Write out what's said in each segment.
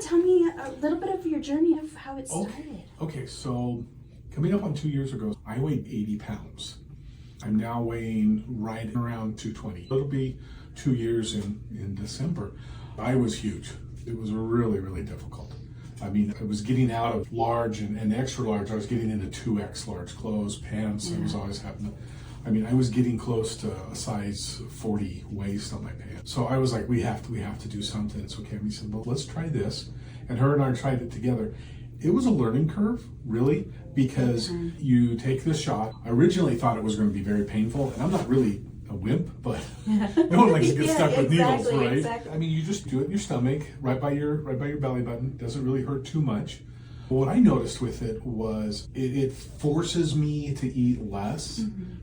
Tell me a little bit of your journey of how it started. Okay, so coming up on 2 years ago, I weighed 80 pounds. I'm now weighing right around 220. It'll be 2 years in December. I was huge. It was really, really difficult. I mean, I was getting out of large and extra large. I was getting into 2X large clothes, pants. I was always having to, I was getting close to a size 40 waist on my pants. So I was like, we have to do something. So Cammy said, well, let's try this. And her and I tried it together. It was a learning curve, really, because you take this shot. I originally thought it was going to be very painful, and I'm not really a wimp, but no one likes to get stuck with needles, right? Exactly. I mean, you just do it in your stomach, right by your belly button. Doesn't really hurt too much. What I noticed with it was it forces me to eat less,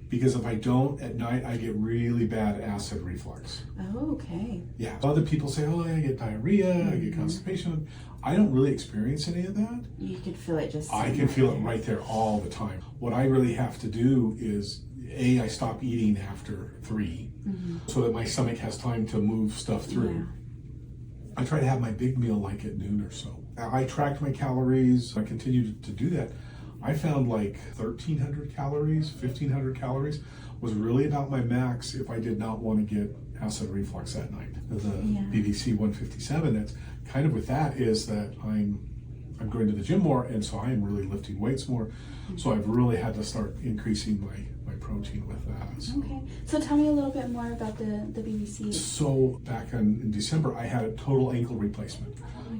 because if I don't at night, I get really bad acid reflux. Oh, okay. Yeah. Other people say, oh, I get diarrhea, I get constipation. I don't really experience any of that. You could feel it just. I can feel it right there all the time. What I really have to do is, I stop eating after 3 so that my stomach has time to move stuff through. Yeah. I try to have my big meal like at noon or so. I tracked my calories. I continued to do that. I found like 1,300 calories, 1,500 calories was really about my max if I did not want to get acid reflux that night. The BPC 157, that's kind of with that is that I'm going to the gym more, and so I am really lifting weights more. So I've really had to start increasing my protein with that. So. Okay. So tell me a little bit more about the BBC. So back in December, I had a total ankle replacement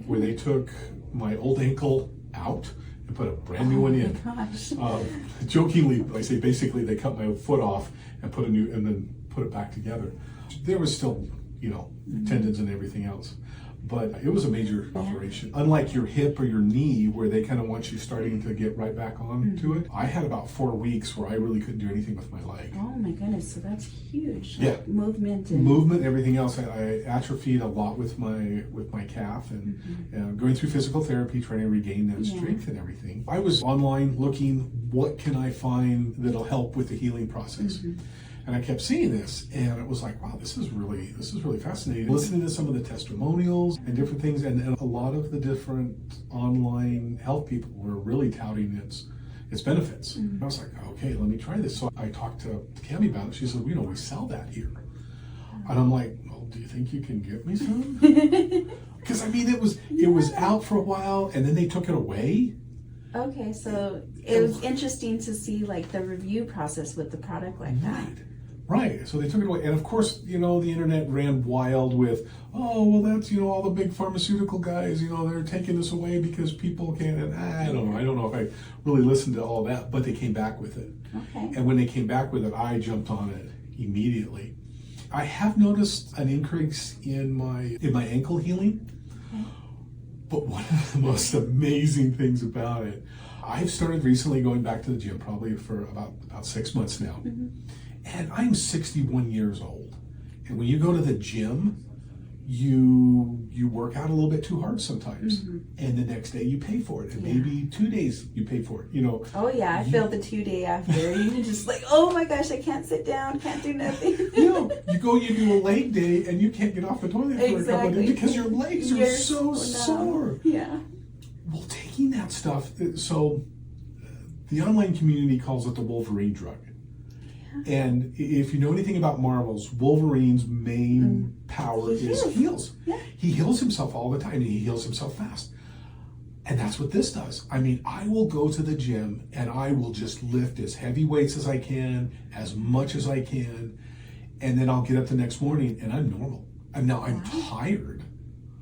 where they took my old ankle out and put a brand new one in. Gosh. Jokingly, I say basically they cut my foot off and put a new, and then put it back together. There was still, tendons and everything else. But it was a major operation. Unlike your hip or your knee, where they kind of want you starting to get right back on to it, I had about 4 weeks where I really couldn't do anything with my leg. Oh my goodness, so that's huge. Yeah. Like movement, everything else. I atrophied a lot with my calf, and going through physical therapy, trying to regain that strength and everything. I was online looking, what can I find that'll help with the healing process? And I kept seeing this, and it was like, wow, this is really fascinating. Listening to some of the testimonials and different things, and a lot of the different online health people were really touting its benefits. I was like, okay, let me try this. So I talked to Cammy about it. She said, we sell that here. And I'm like, well, do you think you can get me some? Because it was out for a while, and then they took it away. Okay, so it was interesting to see like the review process with the product like that. Right. So they took it away. And of course, the internet ran wild with, oh, well, that's, all the big pharmaceutical guys, they're taking this away because people can't. And I don't know. I don't know if I really listened to all that, but they came back with it. Okay. And when they came back with it, I jumped on it immediately. I have noticed an increase in my ankle healing. Okay. But one of the most amazing things about it, I've started recently going back to the gym, probably for about 6 months now. And I'm 61 years old. And when you go to the gym, you work out a little bit too hard sometimes. And the next day you pay for it. And maybe 2 days you pay for it, Oh yeah, I feel the 2 day after. You're just like, oh my gosh, I can't sit down, can't do nothing. You do a leg day and you can't get off the toilet for a couple of days because your legs are so sore. Yeah. Well, taking that stuff, so the online community calls it the Wolverine drug. And if you know anything about Marvel's, Wolverine's main power is heals. Yeah. He heals himself all the time, and he heals himself fast. And that's what this does. I will go to the gym and I will just lift as heavy weights as I can, as much as I can, and then I'll get up the next morning and I'm normal. I'm tired.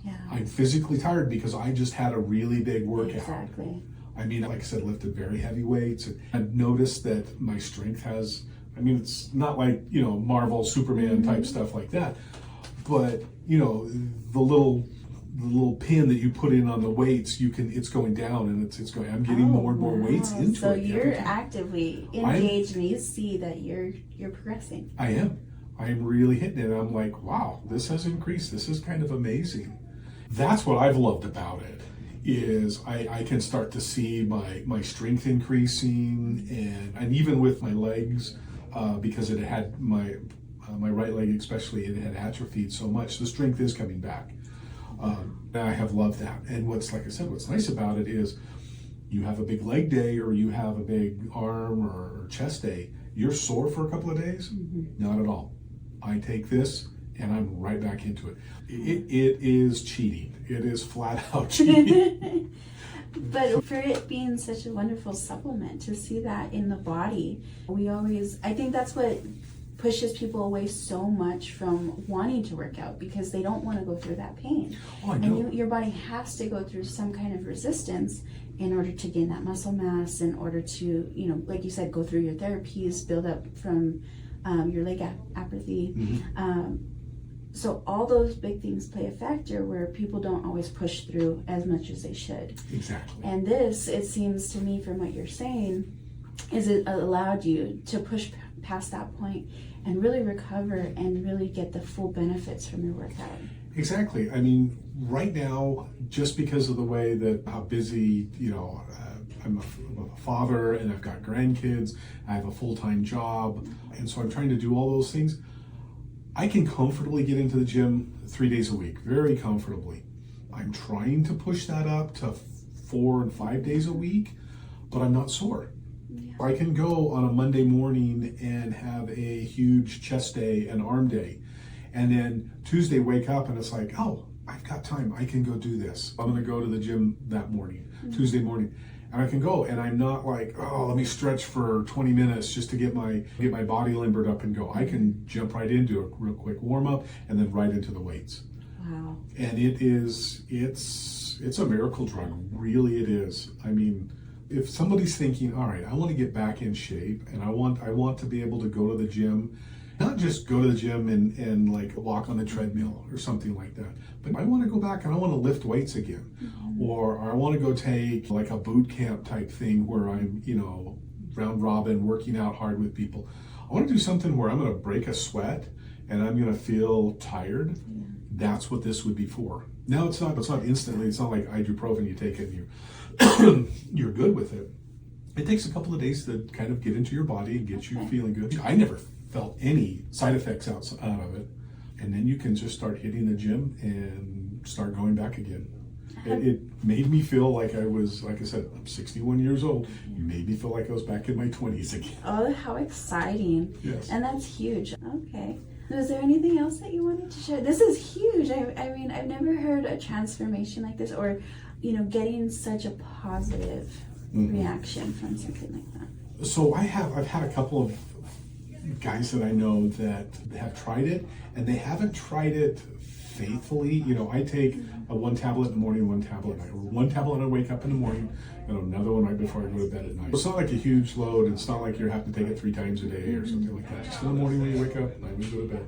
Yeah. I'm physically tired because I just had a really big workout. Exactly. Like I said, lifted very heavy weights. I've noticed that my strength has, it's not like, Marvel, Superman type stuff like that. But, the little pin that you put in on the weights, it's going down and it's going, I'm getting more and more weights into it. So you're actively engaged and you see that you're progressing. I am really hitting it. I'm like, wow, this has increased. This is kind of amazing. That's what I've loved about it, is I can start to see my strength increasing, and even with my legs, because it had my right leg especially, it had atrophied so much, the strength is coming back. And I have loved that. And what's nice about it is you have a big leg day or you have a big arm or chest day, you're sore for a couple of days? Not at all. I take this and I'm right back into it. It is cheating. It is flat out cheating. But for it being such a wonderful supplement, to see that in the body, I think that's what pushes people away so much from wanting to work out, because they don't want to go through that pain. Oh, I know. And your body has to go through some kind of resistance in order to gain that muscle mass, in order to, like you said, go through your therapies, build up from your leg apathy. So all those big things play a factor where people don't always push through as much as they should. Exactly. And this, it seems to me from what you're saying, is it allowed you to push past that point and really recover and really get the full benefits from your workout. Exactly. I mean, right now, just because of the way that how busy, I'm a father and I've got grandkids, I have a full-time job, and so I'm trying to do all those things. I can comfortably get into the gym 3 days a week, very comfortably. I'm trying to push that up to 4 and 5 days a week, but I'm not sore. Yeah. I can go on a Monday morning and have a huge chest day and arm day, and then Tuesday wake up and it's like, oh, I've got time, I can go do this. I'm gonna go to the gym that morning, Tuesday morning. And I can go, and I'm not like, oh, let me stretch for 20 minutes just to get my body limbered up and go. I can jump right into a real quick warm up and then right into the weights. Wow. And it's a miracle drug, really it is. I mean, if somebody's thinking, all right, I want to get back in shape and I want to be able to go to the gym, not just go to the gym and like walk on the treadmill or something like that, but I want to go back and I want to lift weights again. Or I want to go take like a boot camp type thing where I'm, round robin, working out hard with people. I want to do something where I'm going to break a sweat and I'm going to feel tired. That's what this would be for. Now it's not instantly, it's not like ibuprofen, you take it and you're good with it. It takes a couple of days to kind of get into your body and get you feeling good. I never felt any side effects out of it. And then you can just start hitting the gym and start going back again. It made me feel like I was, like I said, I'm 61 years old. It made me feel like I was back in my 20s again. Oh, how exciting. Yes. And that's huge. Okay. Was there anything else that you wanted to share? This is huge. I mean, I've never heard a transformation like this, or, getting such a positive reaction from something like that. So I've had a couple of guys that I know that have tried it, and they haven't tried it faithfully. I take a 1 tablet in the morning, 1 tablet at night, or 1 tablet when I wake up in the morning, and another one right before I go to bed at night. It's not like a huge load. It's not like you have to take it 3 times a day or something like that. Just in the morning when you wake up, and I go to bed.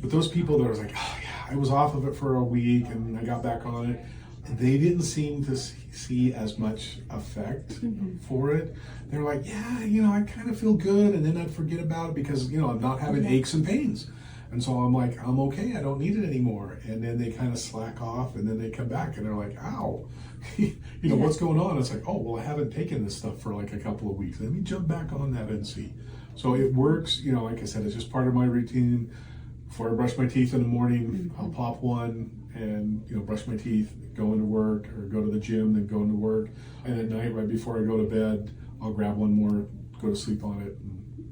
But those people that was like, oh yeah, I was off of it for a week and I got back on it, they didn't seem to see as much effect for it. They're like, yeah, I kind of feel good, and then I'd forget about it because, I'm not having aches and pains. And so I'm like, I'm okay, I don't need it anymore. And then they kind of slack off, and then they come back and they're like, ow, what's going on? It's like, oh, well, I haven't taken this stuff for like a couple of weeks. Let me jump back on that and see. So it works, like I said, it's just part of my routine. Before I brush my teeth in the morning, I'll pop one and, brush my teeth, go into work, or go to the gym, then go into work. And at night, right before I go to bed, I'll grab one more, go to sleep on it.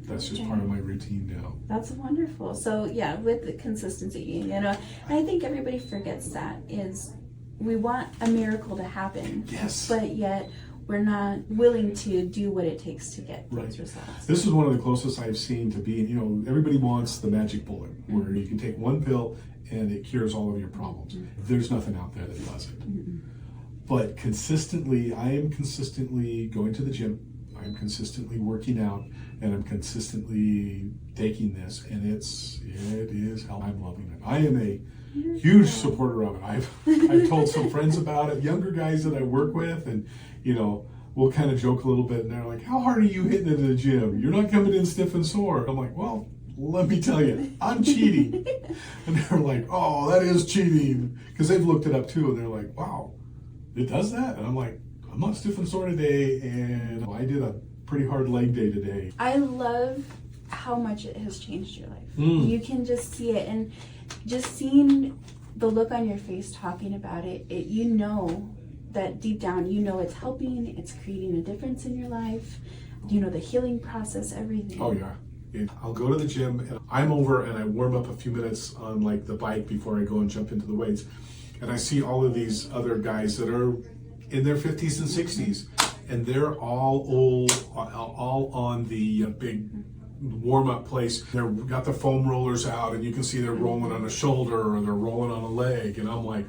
That's just part of my routine now. That's wonderful. So yeah, with the consistency, and I think everybody forgets that is we want a miracle to happen. Yes. But yet we're not willing to do what it takes to get those results. This is one of the closest I've seen to being, everybody wants the magic bullet where you can take one pill and it cures all of your problems. There's nothing out there that does it. But consistently, I am consistently going to the gym. I'm consistently working out, and I'm consistently taking this, and it is how I'm loving it. I am a huge supporter of it. I've told some friends about it, younger guys that I work with, and we'll kind of joke a little bit, and they're like, how hard are you hitting into the gym? You're not coming in stiff and sore. I'm like, well, let me tell you, I'm cheating. And they're like, oh, that is cheating, because they've looked it up too, and they're like, wow, it does that? And I'm like, I'm not stiff and sore today, and I did a pretty hard leg day today. I love how much it has changed your life. You can just see it, and just seeing the look on your face talking about it, you know that deep down, you know it's helping, it's creating a difference in your life, you know, the healing process, everything. Oh yeah. I'll go to the gym and I'm over and I warm up a few minutes on like the bike before I go and jump into the weights. And I see all of these other guys that are in their 50s and 60s, and they're all old, all on the big warm-up place. They've got the foam rollers out, and you can see they're rolling on a shoulder or they're rolling on a leg. And I'm like,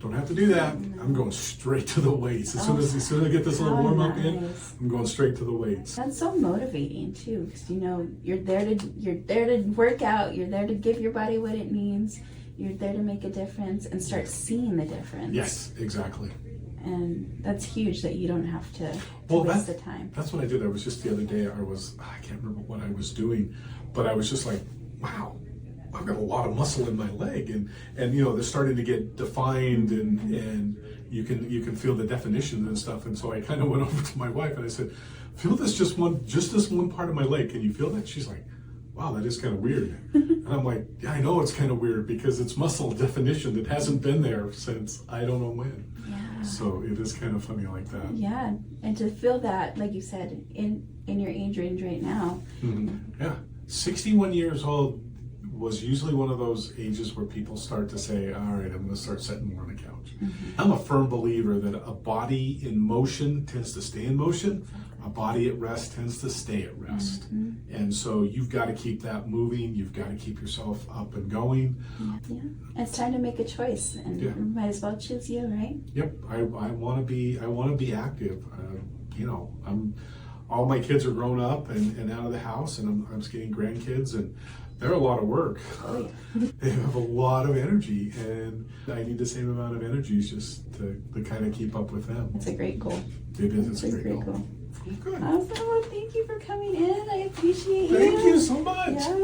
don't have to do that. I'm going straight to the weights. As soon as I get this little warm-up in, I'm going straight to the weights. That's so motivating too, because you know you're there to work out. You're there to give your body what it needs. You're there to make a difference and start seeing the difference. Yes, exactly. And that's huge that you don't have to waste the time. That's what I did. I was just the other day, I can't remember what I was doing, but I was just like, wow, I've got a lot of muscle in my leg, and you know, they're starting to get defined, and you can feel the definition and stuff. And so I kind of went over to my wife and I said, feel this just this one part of my leg. Can you feel that? She's like, wow, that is kind of weird. And I'm like, yeah, I know it's kind of weird because it's muscle definition that hasn't been there since I don't know when. Yeah. So it is kind of funny like that. Yeah, and to feel that, like you said, in your age range right now. Mm-hmm. Yeah, 61 years old was usually one of those ages where people start to say, all right, I'm going to start sitting more on the couch. Mm-hmm. I'm a firm believer that a body in motion tends to stay in motion. A body at rest tends to stay at rest. Mm-hmm. And so you've got to keep that moving. You've got to keep yourself up and going. Yeah. It's time to make a choice, and you might as well choose you, right? Yep. I want to be active. You know, all my kids are grown up and out of the house, and I'm just getting grandkids, and they're a lot of work. Oh, yeah. They have a lot of energy, and I need the same amount of energy just to kind of keep up with them. It's a great goal. It is. It's a great goal. Good. Awesome. Well, thank you for coming in. I appreciate you. Thank you so much. Yeah.